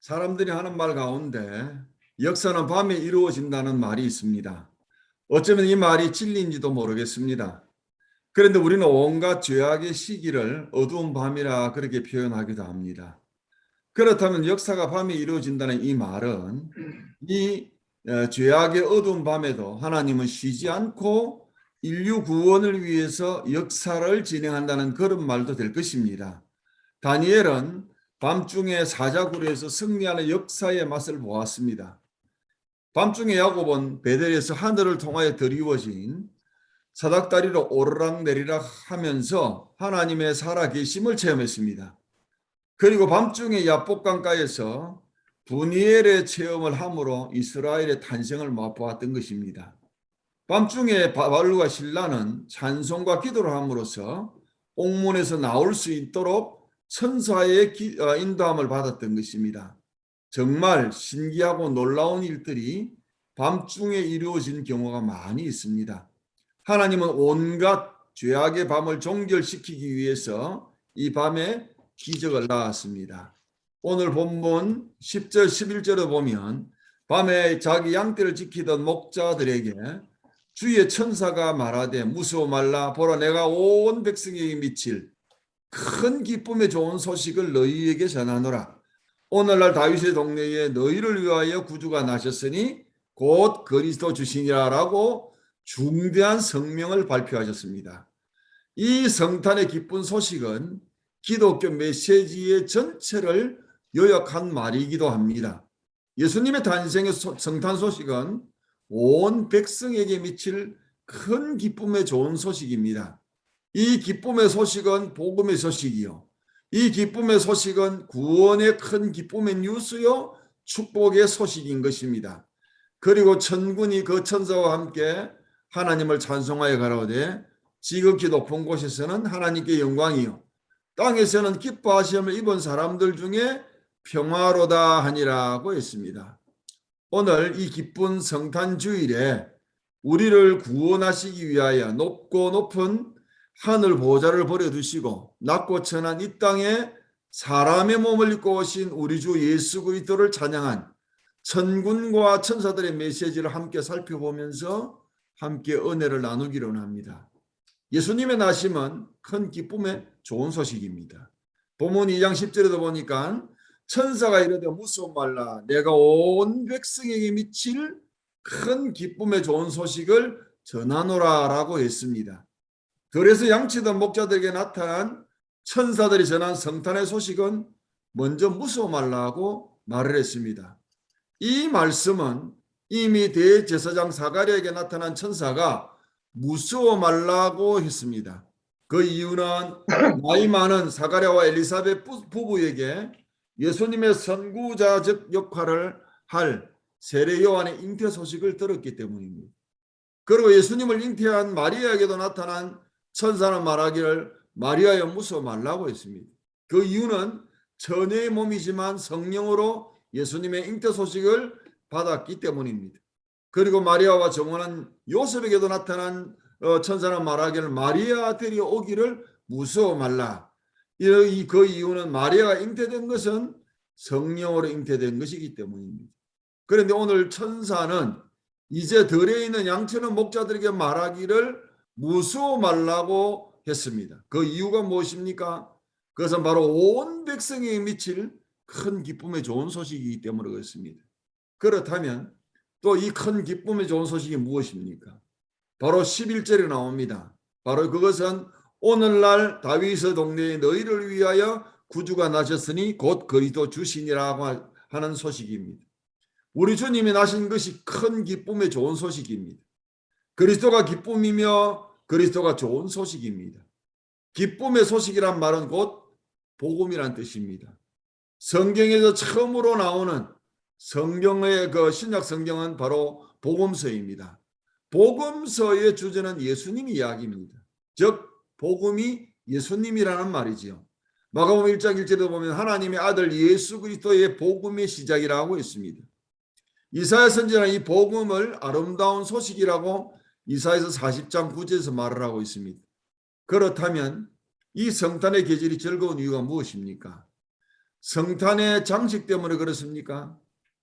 사람들이 하는 말 가운데 역사는 밤에 이루어진다는 말이 있습니다. 어쩌면 이 말이 진리인지도 모르겠습니다. 그런데 우리는 온갖 죄악의 시기를 어두운 밤이라 그렇게 표현하기도 합니다. 그렇다면 역사가 밤에 이루어진다는 이 말은 이 죄악의 어두운 밤에도 하나님은 쉬지 않고 인류 구원을 위해서 역사를 진행한다는 그런 말도 될 것입니다. 다니엘은 밤중에 사자굴에서 승리하는 역사의 맛을 보았습니다. 밤중에 야곱은 베델에서 하늘을 통하여 드리워진 사닥다리로 오르락내리락 하면서 하나님의 살아계심을 체험했습니다. 그리고 밤중에 야복강가에서 두니엘의 체험을 함으로 이스라엘의 탄생을 맛보았던 것입니다. 밤중에 바울과 실라는 찬송과 기도를 함으로써 옥문에서 나올 수 있도록 천사의 인도함을 받았던 것입니다. 정말 신기하고 놀라운 일들이 밤중에 이루어진 경우가 많이 있습니다. 하나님은 온갖 죄악의 밤을 종결시키기 위해서 이 밤에 기적을 낳았습니다. 오늘 본문 10절 11절을 보면 밤에 자기 양떼를 지키던 목자들에게 주의 천사가 말하되 무서워 말라. 보라, 내가 온 백성에게 미칠 큰 기쁨의 좋은 소식을 너희에게 전하노라. 오늘날 다윗의 동네에 너희를 위하여 구주가 나셨으니 곧 그리스도 주시니라라고 중대한 성명을 발표하셨습니다. 이 성탄의 기쁜 소식은 기독교 메시지의 전체를 요약한 말이기도 합니다. 예수님의 탄생의 성탄 소식은 온 백성에게 미칠 큰 기쁨의 좋은 소식입니다. 이 기쁨의 소식은 복음의 소식이요. 이 기쁨의 소식은 구원의 큰 기쁨의 뉴스요. 축복의 소식인 것입니다. 그리고 천군이 그 천사와 함께 하나님을 찬송하여 가라오되 지극히 높은 곳에서는 하나님께 영광이요. 땅에서는 기뻐하심을 입은 사람들 중에 평화로다 하니라고 했습니다. 오늘 이 기쁜 성탄 주일에 우리를 구원하시기 위하여 높고 높은 하늘 보좌를 버려두시고 낮고 천한 이 땅에 사람의 몸을 입고 오신 우리 주 예수 그리스도를 찬양한 천군과 천사들의 메시지를 함께 살펴보면서 함께 은혜를 나누기로 합니다. 예수님의 나심은 큰 기쁨의 좋은 소식입니다. 본문 2장 10절에도 보니까 천사가 이르되 무서워 말라. 내가 온 백성에게 미칠 큰 기쁨의 좋은 소식을 전하노라 라고 했습니다. 그래서 양치던 목자들에게 나타난 천사들이 전한 성탄의 소식은 먼저 무서워 말라고 말을 했습니다. 이 말씀은 이미 대제사장 사가랴에게 나타난 천사가 무서워 말라고 했습니다. 그 이유는 나이 많은 사가랴와 엘리사벳 부부에게 예수님의 선구자적 역할을 할 세례 요한의 잉태 소식을 들었기 때문입니다. 그리고 예수님을 잉태한 마리아에게도 나타난 천사는 말하기를 마리아여 무서워 말라고 했습니다. 그 이유는 처녀의 몸이지만 성령으로 예수님의 잉태 소식을 받았기 때문입니다. 그리고 마리아와 정혼한 요셉에게도 나타난 천사는 말하기를 마리아 데리어 오기를 무서워 말라. 그 이유는 마리아가 잉태된 것은 성령으로 잉태된 것이기 때문입니다. 그런데 오늘 천사는 이제 들에 있는 양치는 목자들에게 말하기를 무서워 말라고 했습니다. 그 이유가 무엇입니까? 그것은 바로 온 백성에게 미칠 큰 기쁨의 좋은 소식이기 때문에 그렇습니다. 그렇다면 또 이 큰 기쁨의 좋은 소식이 무엇입니까? 바로 11절에 나옵니다. 바로 그것은 오늘날 다윗의 동네에 너희를 위하여 구주가 나셨으니 곧 그리스도 주시니라고 하는 소식입니다. 우리 주님이 나신 것이 큰 기쁨의 좋은 소식입니다. 그리스도가 기쁨이며 그리스도가 좋은 소식입니다. 기쁨의 소식이란 말은 곧 복음이란 뜻입니다. 성경에서 처음으로 나오는 성경의 그 신약 성경은 바로 복음서입니다. 복음서의 주제는 예수님 이야기입니다. 즉 복음이 예수님이라는 말이지요. 마가복음 1장 1절에 보면 하나님의 아들 예수 그리스도의 복음의 시작이라고 했습니다. 이사야 선지자는 이 복음을 아름다운 소식이라고 이사야서 40장 9절에서 말을 하고 있습니다. 그렇다면 이 성탄의 계절이 즐거운 이유가 무엇입니까? 성탄의 장식 때문에 그렇습니까?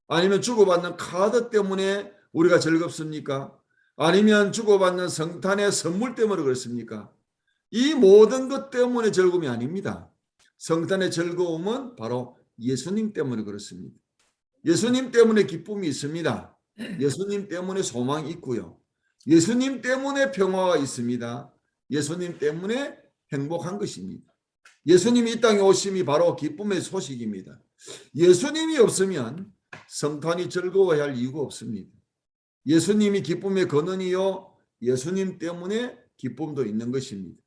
아니면 주고받는 카드 때문에 우리가 즐겁습니까? 아니면 주고받는 성탄의 선물 때문에 그렇습니까? 이 모든 것 때문에 즐거움이 아닙니다. 성탄의 즐거움은 바로 예수님 때문에 그렇습니다. 예수님 때문에 기쁨이 있습니다. 예수님 때문에 소망이 있고요. 예수님 때문에 평화가 있습니다. 예수님 때문에 행복한 것입니다. 예수님이 이 땅에 오심이 바로 기쁨의 소식입니다. 예수님이 없으면 성탄이 즐거워야 할 이유가 없습니다. 예수님이 기쁨의 근원이요, 예수님 때문에 기쁨도 있는 것입니다.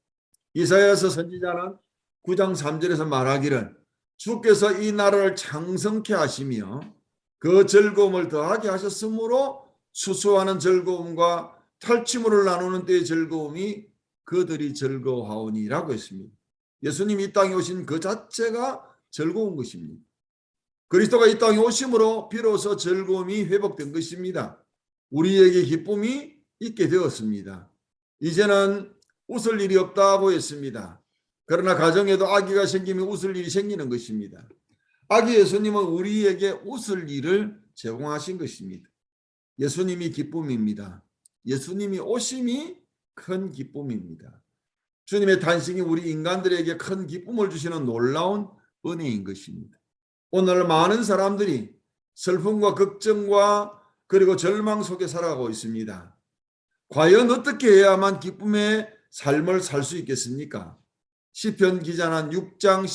이사야서 선지자는 9장 3절에서 말하기를 주께서 이 나라를 창성케 하시며 그 즐거움을 더하게 하셨으므로 수수하는 즐거움과 탈취물을 나누는 때의 즐거움이 그들이 즐거워하오니라고 했습니다. 예수님이 이 땅에 오신 그 자체가 즐거운 것입니다. 그리스도가 이 땅에 오심으로 비로소 즐거움이 회복된 것입니다. 우리에게 기쁨이 있게 되었습니다. 이제는 웃을 일이 없다고 했습니다. 그러나 가정에도 아기가 생기면 웃을 일이 생기는 것입니다. 아기 예수님은 우리에게 웃을 일을 제공하신 것입니다. 예수님이 기쁨입니다. 예수님이 오심이 큰 기쁨입니다. 주님의 탄생이 우리 인간들에게 큰 기쁨을 주시는 놀라운 은혜인 것입니다. 오늘 많은 사람들이 슬픔과 걱정과 그리고 절망 속에 살아가고 있습니다. 과연 어떻게 해야만 기쁨의 삶을 살 수 있겠습니까? 시편 기자는 6장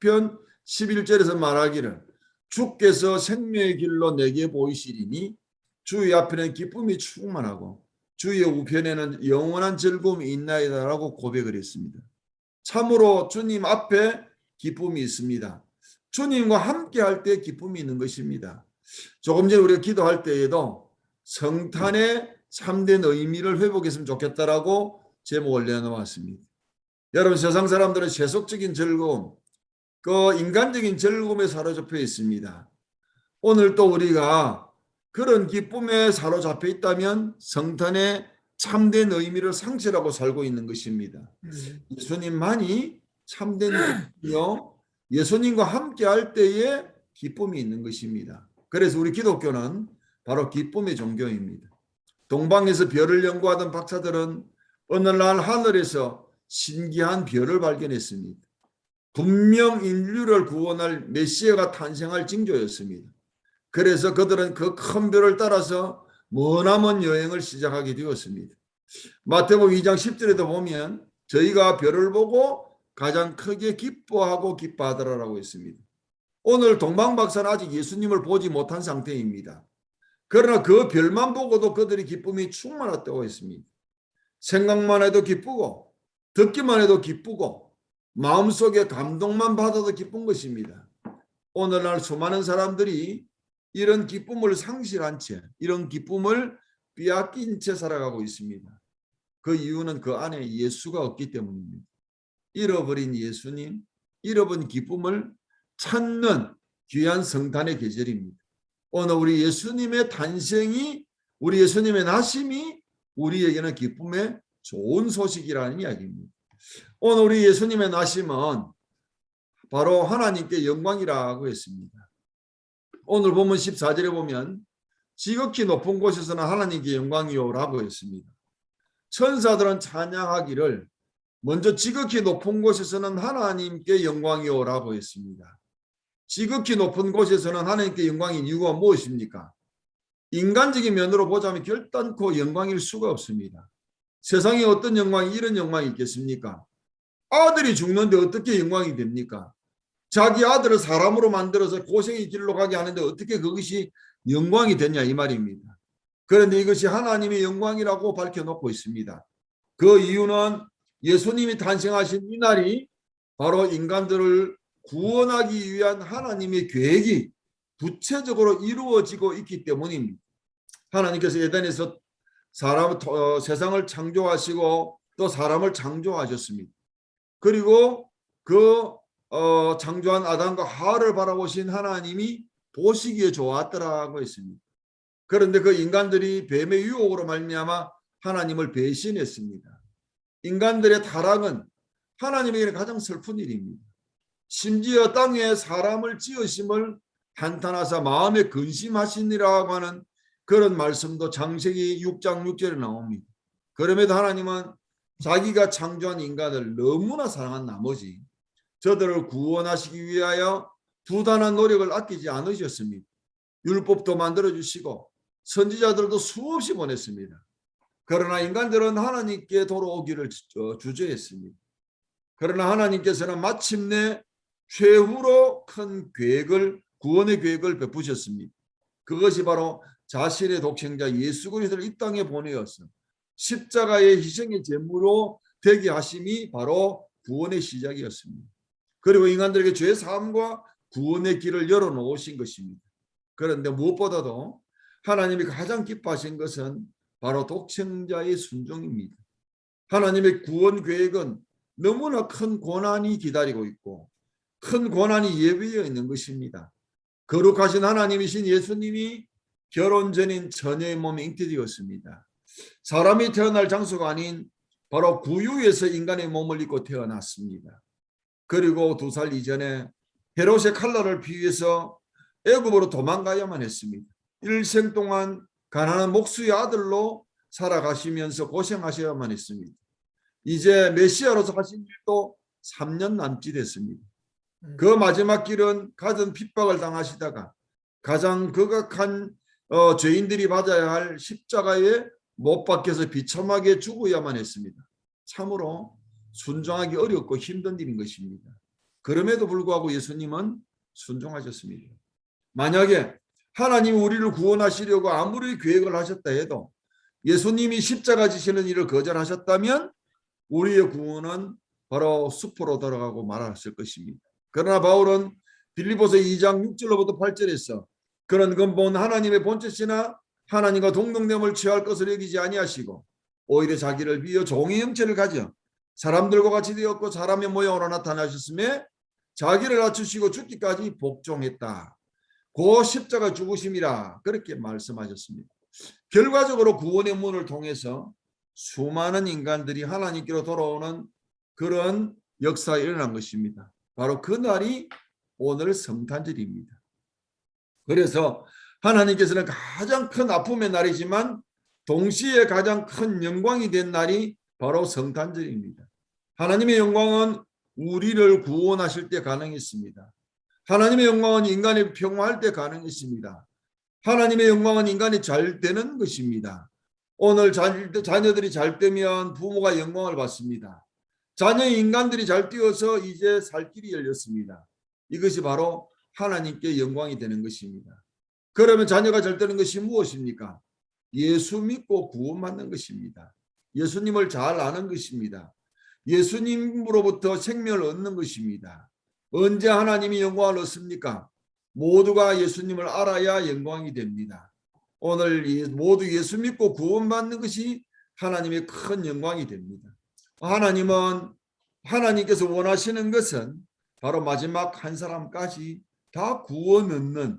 16편 11절에서 말하기를 주께서 생명의 길로 내게 보이시리니 주의 앞에는 기쁨이 충만하고 주의 우편에는 영원한 즐거움이 있나이다라고 고백을 했습니다. 참으로 주님 앞에 기쁨이 있습니다. 주님과 함께 할 때 기쁨이 있는 것입니다. 조금 전에 우리가 기도할 때에도 성탄의 참된 의미를 회복했으면 좋겠다라고 제목을 내놓았습니다. 여러분, 세상 사람들은 세속적인 즐거움, 그 인간적인 즐거움에 사로잡혀 있습니다. 오늘 또 우리가 그런 기쁨에 사로잡혀 있다면 성탄의 참된 의미를 상실하고 살고 있는 것입니다. 예수님만이 참된 기쁨이요, 예수님과 함께 할 때에 기쁨이 있는 것입니다. 그래서 우리 기독교는 바로 기쁨의 종교입니다. 동방에서 별을 연구하던 박사들은 어느 날 하늘에서 신기한 별을 발견했습니다. 분명 인류를 구원할 메시아가 탄생할 징조였습니다. 그래서 그들은 그 큰 별을 따라서 머나먼 여행을 시작하게 되었습니다. 마태복음 2장 10절에도 보면 저희가 별을 보고 가장 크게 기뻐하고 기뻐하더라라고 했습니다. 오늘 동방 박사는 아직 예수님을 보지 못한 상태입니다. 그러나 그 별만 보고도 그들이 기쁨이 충만했다고 했습니다. 생각만 해도 기쁘고 듣기만 해도 기쁘고 마음속에 감동만 받아도 기쁜 것입니다. 오늘날 수많은 사람들이 이런 기쁨을 상실한 채, 이런 기쁨을 빼앗긴 채 살아가고 있습니다. 그 이유는 그 안에 예수가 없기 때문입니다. 잃어버린 예수님, 잃어버린 기쁨을 찾는 귀한 성탄의 계절입니다. 오늘 우리 예수님의 탄생이, 우리 예수님의 나심이 우리에게는 기쁨의 좋은 소식이라는 이야기입니다. 오늘 우리 예수님의 나심은 바로 하나님께 영광이라고 했습니다. 오늘 본문 14절에 보면 지극히 높은 곳에서는 하나님께 영광이요라고 했습니다. 천사들은 찬양하기를 먼저 지극히 높은 곳에서는 하나님께 영광이요라고 했습니다. 지극히 높은 곳에서는 하나님께 영광인 이유가 무엇입니까? 인간적인 면으로 보자면 결단코 영광일 수가 없습니다. 세상에 어떤 영광이 이런 영광이 있겠습니까? 아들이 죽는데 어떻게 영광이 됩니까? 자기 아들을 사람으로 만들어서 고생의 길로 가게 하는데 어떻게 그것이 영광이 되냐 이 말입니다. 그런데 이것이 하나님의 영광이라고 밝혀놓고 있습니다. 그 이유는 예수님이 탄생하신 이 날이 바로 인간들을 구원하기 위한 하나님의 계획이 구체적으로 이루어지고 있기 때문입니다. 하나님께서 에덴에서 세상을 창조하시고 또 사람을 창조하셨습니다. 그리고 그 창조한 아담과 하와를 바라보신 하나님이 보시기에 좋았더라고 했습니다. 그런데 그 인간들이 뱀의 유혹으로 말미암아 하나님을 배신했습니다. 인간들의 타락은 하나님에게는 가장 슬픈 일입니다. 심지어 땅에 사람을 지으심을 한탄하사 마음에 근심하시니라고 하는 그런 말씀도 창세기 6장 6절에 나옵니다. 그럼에도 하나님은 자기가 창조한 인간을 너무나 사랑한 나머지 저들을 구원하시기 위하여 부단한 노력을 아끼지 않으셨습니다. 율법도 만들어주시고 선지자들도 수없이 보냈습니다. 그러나 인간들은 하나님께 돌아오기를 주저했습니다. 그러나 하나님께서는 마침내 최후로 큰 계획을, 구원의 계획을 베푸셨습니다. 그것이 바로 자신의 독생자 예수 그리스도를 이 땅에 보내어서 십자가의 희생의 제물로 되게 하심이 바로 구원의 시작이었습니다. 그리고 인간들에게 죄 사함과 구원의 길을 열어놓으신 것입니다. 그런데 무엇보다도 하나님이 가장 기뻐하신 것은 바로 독생자의 순종입니다. 하나님의 구원 계획은 너무나 큰 고난이 기다리고 있고 큰 고난이 예비되어 있는 것입니다. 거룩하신 하나님이신 예수님이 결혼 전인 처녀의 몸에 잉태되었습니다. 사람이 태어날 장소가 아닌 바로 구유에서 인간의 몸을 입고 태어났습니다. 그리고 2살 이전에 헤롯의 칼날을 피해서 애굽으로 도망가야만 했습니다. 일생 동안 가난한 목수의 아들로 살아가시면서 고생하셔야만 했습니다. 이제 메시아로서 하신 일도 3년 남짓 했습니다. 그 마지막 길은 가진 핍박을 당하시다가 가장 극악한 죄인들이 받아야 할 십자가에 못 박혀서 비참하게 죽어야만 했습니다. 참으로 순종하기 어렵고 힘든 일인 것입니다. 그럼에도 불구하고 예수님은 순종하셨습니다. 만약에 하나님이 우리를 구원하시려고 아무리 계획을 하셨다 해도 예수님이 십자가 지시는 일을 거절하셨다면 우리의 구원은 바로 숲으로 돌아가고 말았을 것입니다. 그러나 바울은 빌립보서 2장 6절로부터 8절에서 그런 근본 하나님의 본체시나 하나님과 동등됨을 취할 것을 여기지 아니하시고 오히려 자기를 비어 종의 형체를 가져 사람들과 같이 되었고 사람의 모양으로 나타나셨음에 자기를 낮추시고 죽기까지 복종했다. 그 십자가 죽으심이라 그렇게 말씀하셨습니다. 결과적으로 구원의 문을 통해서 수많은 인간들이 하나님께로 돌아오는 그런 역사가 일어난 것입니다. 바로 그 날이 오늘 성탄절입니다. 그래서 하나님께서는 가장 큰 아픔의 날이지만 동시에 가장 큰 영광이 된 날이 바로 성탄절입니다. 하나님의 영광은 우리를 구원하실 때 가능했습니다. 하나님의 영광은 인간이 평화할 때 가능했습니다. 하나님의 영광은 인간이 잘 되는 것입니다. 오늘 자녀들이 잘 되면 부모가 영광을 받습니다. 자녀의 인간들이 잘 되어서 이제 살 길이 열렸습니다. 이것이 바로 하나님께 영광이 되는 것입니다. 그러면 자녀가 잘 되는 것이 무엇입니까? 예수 믿고 구원받는 것입니다. 예수님을 잘 아는 것입니다. 예수님으로부터 생명을 얻는 것입니다. 언제 하나님이 영광을 얻습니까? 모두가 예수님을 알아야 영광이 됩니다. 오늘 모두 예수 믿고 구원받는 것이 하나님의 큰 영광이 됩니다. 하나님께서 원하시는 것은 바로 마지막 한 사람까지 다 구원 얻는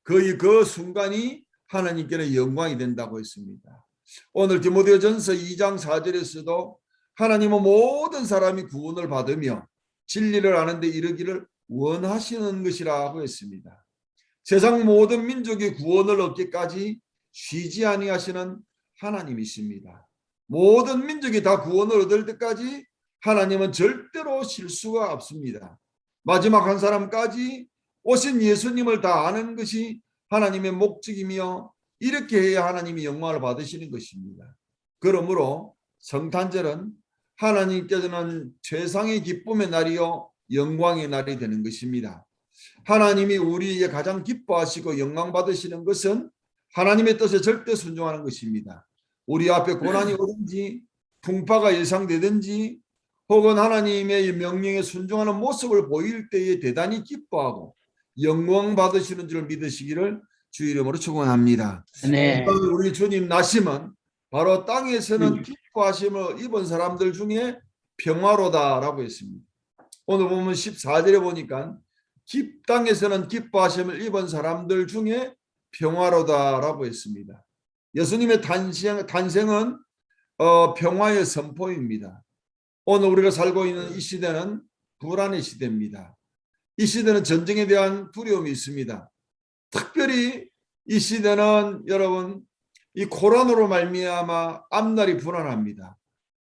거의 그 순간이 하나님께는 영광이 된다고 했습니다. 오늘 디모데전서 2장 4절에서도 하나님은 모든 사람이 구원을 받으며 진리를 아는 데 이르기를 원하시는 것이라고 했습니다. 세상 모든 민족이 구원을 얻기까지 쉬지 아니하시는 하나님이십니다. 모든 민족이 다 구원을 얻을 때까지 하나님은 절대로 실수가 없습니다. 마지막 한 사람까지 오신 예수님을 다 아는 것이 하나님의 목적이며 이렇게 해야 하나님이 영광을 받으시는 것입니다. 그러므로 성탄절은 하나님께서는 최상의 기쁨의 날이요 영광의 날이 되는 것입니다. 하나님이 우리에게 가장 기뻐하시고 영광 받으시는 것은 하나님의 뜻에 절대 순종하는 것입니다. 우리 앞에 고난이 오든지 풍파가 예상되든지 혹은 하나님의 명령에 순종하는 모습을 보일 때에 대단히 기뻐하고 영광 받으시는 줄 믿으시기를 주 이름으로 축원합니다. 네. 우리 주님 나심은 바로 땅에서는 기뻐하심을 입은 사람들 중에 평화로다라고 했습니다. 오늘 보면 14절에 보니까 땅에서는 기뻐하심을 입은 사람들 중에 평화로다라고 했습니다. 예수님의 탄생은 평화의 선포입니다. 오늘 우리가 살고 있는 이 시대는 불안의 시대입니다. 이 시대는 전쟁에 대한 두려움이 있습니다. 특별히 이 시대는 여러분 이 코로나로 말미암아 앞날이 불안합니다.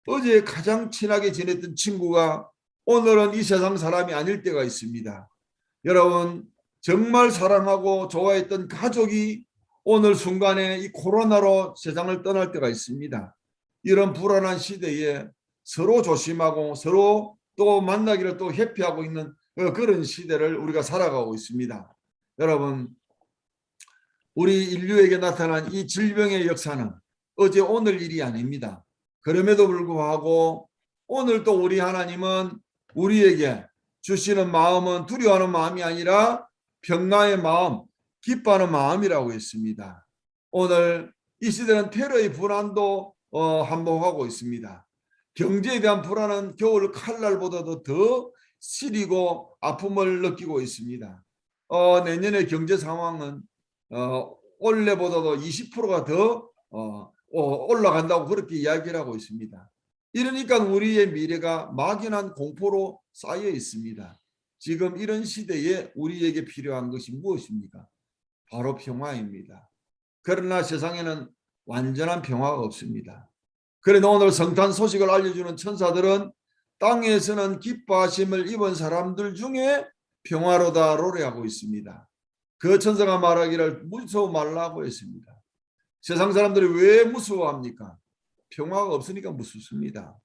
어제 가장 친하게 지냈던 친구가 오늘은 이 세상 사람이 아닐 때가 있습니다. 여러분 정말 사랑하고 좋아했던 가족이 오늘 순간에 이 코로나로 세상을 떠날 때가 있습니다. 이런 불안한 시대에 서로 조심하고 서로 또 만나기를 또 회피하고 있는 그런 시대를 우리가 살아가고 있습니다. 여러분 우리 인류에게 나타난 이 질병의 역사는 어제 오늘 일이 아닙니다. 그럼에도 불구하고 오늘 또 우리 하나님은 우리에게 주시는 마음은 두려워하는 마음이 아니라 평강의 마음, 기뻐하는 마음이라고 했습니다. 오늘 이 시대는 테러의 불안도 한복하고 있습니다. 경제에 대한 불안은 겨울 칼날보다도 더 시리고 아픔을 느끼고 있습니다. 내년의 경제 상황은 올해보다도 20%가 더 올라간다고 그렇게 이야기를 하고 있습니다. 이러니까 우리의 미래가 막연한 공포로 쌓여 있습니다. 지금 이런 시대에 우리에게 필요한 것이 무엇입니까? 바로 평화입니다. 그러나 세상에는 완전한 평화가 없습니다. 그런데 오늘 성탄 소식을 알려주는 천사들은 땅에서는 기뻐하심을 입은 사람들 중에 평화로다 노래하고 있습니다. 그 천사가 말하기를 무서워 말라고 했습니다. 세상 사람들이 왜 무서워합니까? 평화가 없으니까 무섭습니다.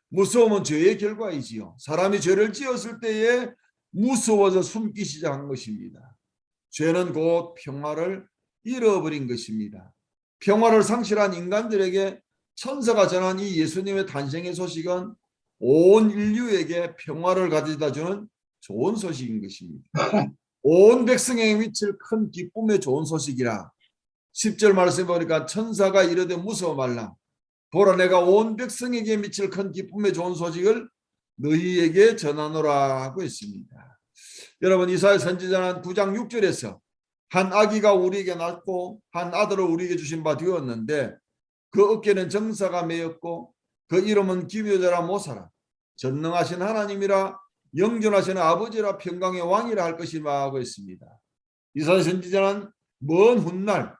무서움은 죄의 결과이지요. 사람이 죄를 지었을 때에 무서워서 숨기 시작한 것입니다. 죄는 곧 평화를 잃어버린 것입니다. 평화를 상실한 인간들에게 천사가 전한 이 예수님의 탄생의 소식은 온 인류에게 평화를 가져다 주는 좋은 소식인 것입니다. 온 백성에게 미칠 큰 기쁨의 좋은 소식이라 10절 말씀해 보니까 천사가 이르되 무서워 말라. 보라 내가 온 백성에게 미칠 큰 기쁨의 좋은 소식을 너희에게 전하노라 하고 있습니다. 여러분 이사야 선지자는 9장 6절에서 한 아기가 우리에게 낳고 한 아들을 우리에게 주신 바 되었는데 그 어깨는 정사가 매였고 그 이름은 기묘자라 모사라 전능하신 하나님이라 영존하시는 아버지라 평강의 왕이라 할 것이라 하고 있습니다. 이사야 선지자는 먼 훗날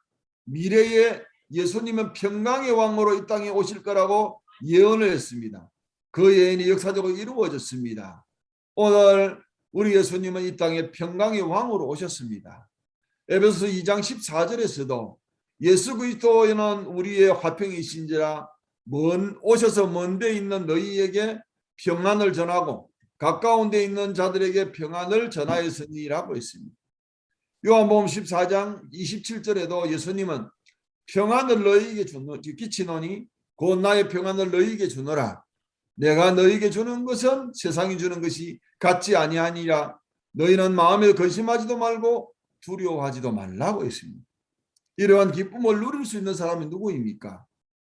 미래에 예수님은 평강의 왕으로 이 땅에 오실 거라고 예언을 했습니다. 그 예언이 역사적으로 이루어졌습니다. 오늘 우리 예수님은 이 땅에 평강의 왕으로 오셨습니다. 에베소서 2장 14절에서도 예수 그리스도는 우리의 화평이신지라 오셔서 먼 데 있는 너희에게 평안을 전하고 가까운 데 있는 자들에게 평안을 전하였으니라고 했습니다. 요한복음 14장 27절에도 예수님은 평안을 너희에게 끼치노니 곧 나의 평안을 너희에게 주노라. 내가 너희에게 주는 것은 세상이 주는 것이 같지 아니하니라. 너희는 마음에 근심하지도 말고 두려워하지도 말라고 했습니다. 이러한 기쁨을 누릴 수 있는 사람이 누구입니까?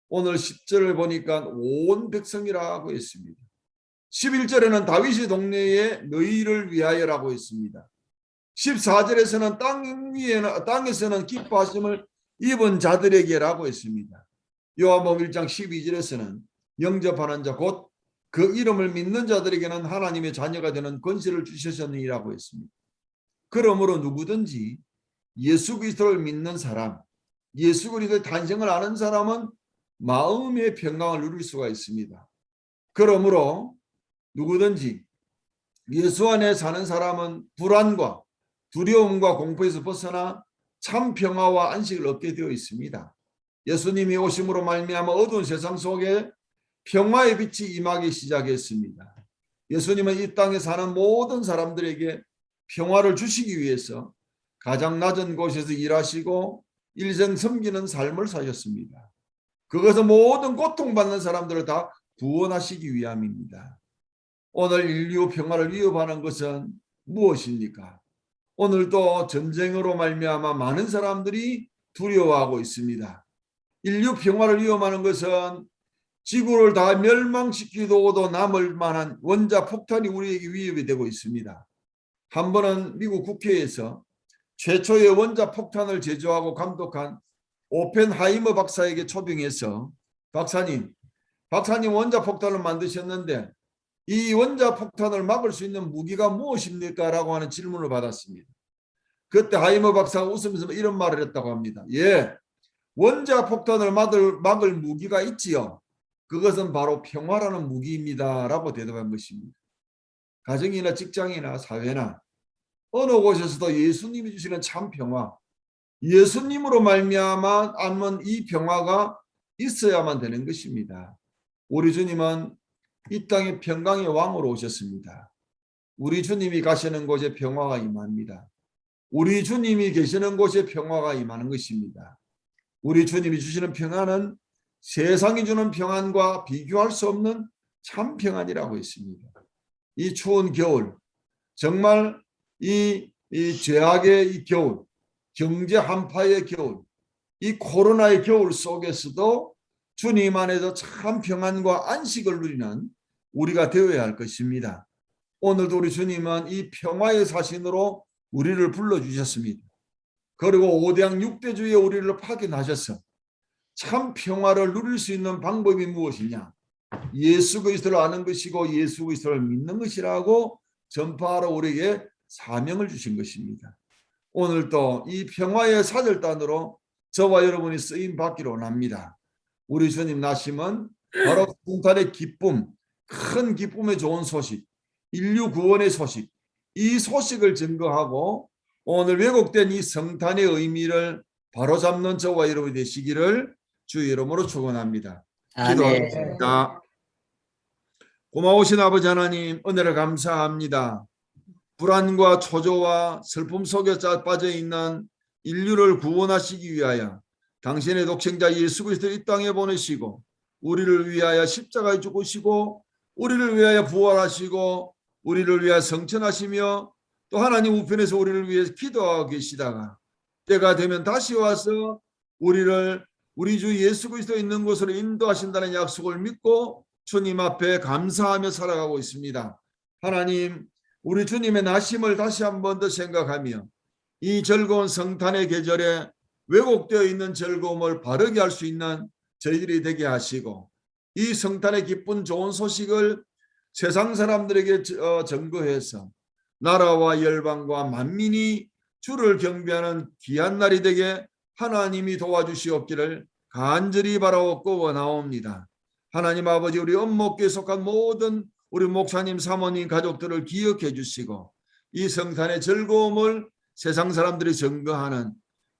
오늘 10절을 보니까 온 백성이라고 했습니다. 11절에는 다윗의 동네에 너희를 위하여라고 했습니다. 14절에서는 땅에서는 기뻐하심을 입은 자들에게라고 했습니다. 요한복음 1장 12절에서는 영접하는 자 곧 그 이름을 믿는 자들에게는 하나님의 자녀가 되는 권세를 주셨느니라고 했습니다. 그러므로 누구든지 예수 그리스도를 믿는 사람, 예수 그리스도의 탄생을 아는 사람은 마음의 평강을 누릴 수가 있습니다. 그러므로 누구든지 예수 안에 사는 사람은 불안과 두려움과 공포에서 벗어나 참 평화와 안식을 얻게 되어 있습니다. 예수님이 오심으로 말미암아 어두운 세상 속에 평화의 빛이 임하기 시작했습니다. 예수님은 이 땅에 사는 모든 사람들에게 평화를 주시기 위해서 가장 낮은 곳에서 일하시고 일생 섬기는 삶을 사셨습니다. 그것은 모든 고통받는 사람들을 다 구원하시기 위함입니다. 오늘 인류 평화를 위협하는 것은 무엇입니까? 오늘도 전쟁으로 말미암아 많은 사람들이 두려워하고 있습니다. 인류 평화를 위협하는 것은 지구를 다 멸망시키고도 남을 만한 원자 폭탄이 우리에게 위협이 되고 있습니다. 한 번은 미국 국회에서 최초의 원자 폭탄을 제조하고 감독한 오펜하이머 박사에게 초빙해서 박사님 원자 폭탄을 만드셨는데 이 원자폭탄을 막을 수 있는 무기가 무엇입니까? 라고 하는 질문을 받았습니다. 그때 하이머 박사가 웃으면서 이런 말을 했다고 합니다. 예, 원자폭탄을 막을 무기가 있지요. 그것은 바로 평화라는 무기입니다. 라고 대답한 것입니다. 가정이나 직장이나 사회나 어느 곳에서도 예수님이 주시는 참 평화, 예수님으로 말미암아 않는 이 평화가 있어야만 되는 것입니다. 우리 주님은 이 땅에 평강의 왕으로 오셨습니다. 우리 주님이 가시는 곳에 평화가 임합니다. 우리 주님이 계시는 곳에 평화가 임하는 것입니다. 우리 주님이 주시는 평안은 세상이 주는 평안과 비교할 수 없는 참 평안이라고 있습니다. 이 추운 겨울, 정말 이 죄악의 이 겨울, 경제 한파의 겨울, 이 코로나의 겨울 속에서도 주님 안에서 참 평안과 안식을 누리는 우리가 되어야 할 것입니다. 오늘도 우리 주님은 이 평화의 사신으로 우리를 불러주셨습니다. 그리고 5대양 6대주에 우리를 파견하셔서 참 평화를 누릴 수 있는 방법이 무엇이냐? 예수 그리스도를 아는 것이고 예수 그리스도를 믿는 것이라고 전파하러 우리에게 사명을 주신 것입니다. 오늘도 이 평화의 사절단으로 저와 여러분이 쓰임 받기로 원합니다. 우리 주님 나심은 바로 성탄의 기쁨, 큰 기쁨의 좋은 소식, 인류 구원의 소식, 이 소식을 증거하고 오늘 왜곡된 이 성탄의 의미를 바로잡는 저와 여러분이 되시기를 주의 이름으로 축원합니다. 기도하겠습니다. 고마우신 아버지 하나님, 은혜를 감사합니다. 불안과 초조와 슬픔 속에 빠져 있는 인류를 구원하시기 위하여 당신의 독생자 예수 그리스도를 이 땅에 보내시고 우리를 위하여 십자가에 죽으시고 우리를 위하여 부활하시고 우리를 위하여 성천하시며 또 하나님 우편에서 우리를 위해서 기도하고 계시다가 때가 되면 다시 와서 우리를 우리 주 예수 그리스도 있는 곳으로 인도하신다는 약속을 믿고 주님 앞에 감사하며 살아가고 있습니다. 하나님, 우리 주님의 나심을 다시 한 번 더 생각하며 이 즐거운 성탄의 계절에 왜곡되어 있는 즐거움을 바르게 할 수 있는 저희들이 되게 하시고 이 성탄의 기쁜 좋은 소식을 세상 사람들에게 전거해서 나라와 열방과 만민이 주를 경배하는 귀한 날이 되게 하나님이 도와주시옵기를 간절히 바라옵고 원하옵니다. 하나님 아버지, 우리 엄목교에 속한 모든 우리 목사님, 사모님, 가족들을 기억해 주시고 이 성탄의 즐거움을 세상 사람들이 증거하는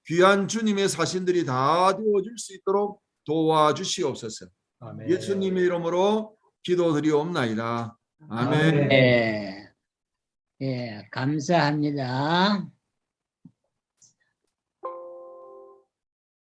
귀한 주님의 사신들이 다 되어줄 수 있도록 도와주시옵소서. 아멘. 예수님의 이름으로 기도드리옵나이다. 아멘. 예, 감사합니다.